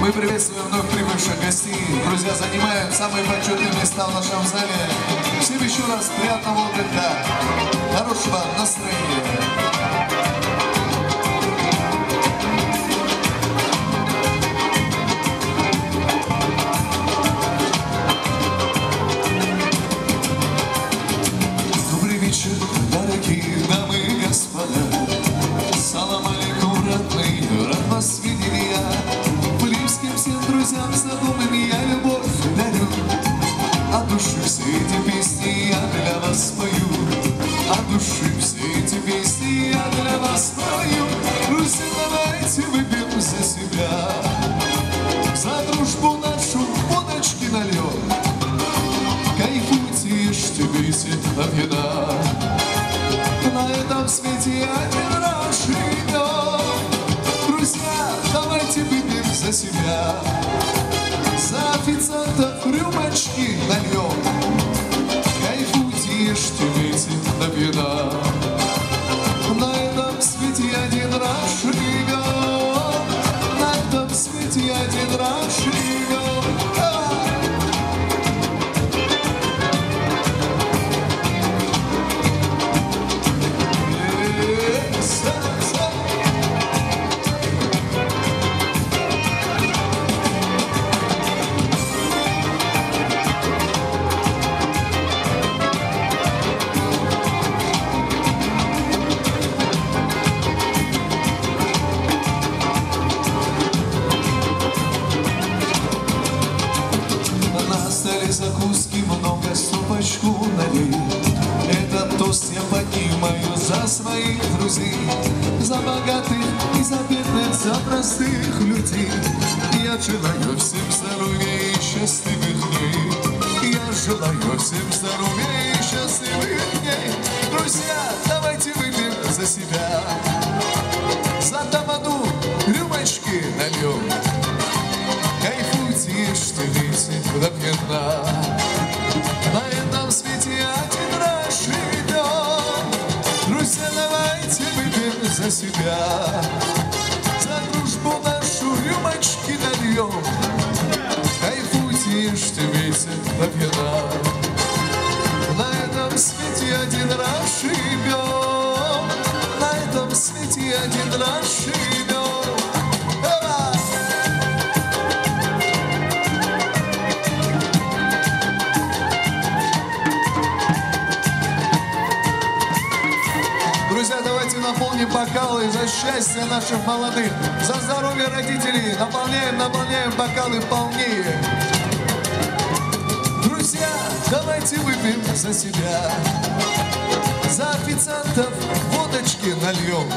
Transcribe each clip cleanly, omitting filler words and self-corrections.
Мы приветствуем вновь прибывших гостей. Друзья, занимаем самые почетные места в нашем зале. Всем еще раз приятного отдыха, хорошего настроения. Дорогие дамы и господа, салам алейкум, родные, рад вас видеть я. Близким всем друзьям, знакомым я любовь дарю. От души все эти песни я для вас пою. От души все эти песни я для вас пою. Друзья, давайте выпьем за себя, за дружбу нашу водочки нальем. Кайфуйте, ешьте, пейте до вина. На этом свете один раз живем. Друзья, давайте выпьем за себя, за официантов рюмочки нальем. Кайфуйте, ешьте, пейте до вина. На этом свете один раз живем. На этом свете один раз живем. Закуски много, стопочку налей. Этот тост я поднимаю за своих друзей, за богатых и за бедных, за простых людей. Я желаю всем здоровья и счастливых дней. Я желаю всем здоровья и счастливых дней. Друзья, давайте выпьем за себя, за тамаду рюмочки нальем. Кайфуйте, ешьте, пейте до вина. На этом свете один раз живем. Друзья, давайте выпьем за себя, за дружбу нашу рюмочки нальем. Кайфуйте, ешьте, пейте до вина. На этом свете один раз живем. На этом свете один раз живем. Друзья, давайте наполним бокалы за счастье наших молодых, за здоровье родителей. Наполняем бокалы полнее. Друзья, давайте выпьем за себя, за официантов водочки нальем.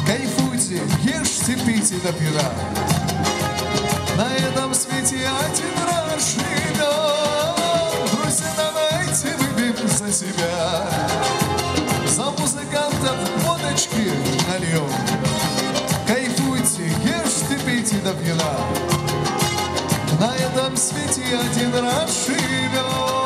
Кайфуйте, ешьте, пейте до пира. На этом свете один раз живем. Друзья, давайте выпьем за себя, за музыкантов водочки нальем. Кайфуйте, ешьте, пейте до пьяна. На этом свете один раз живем.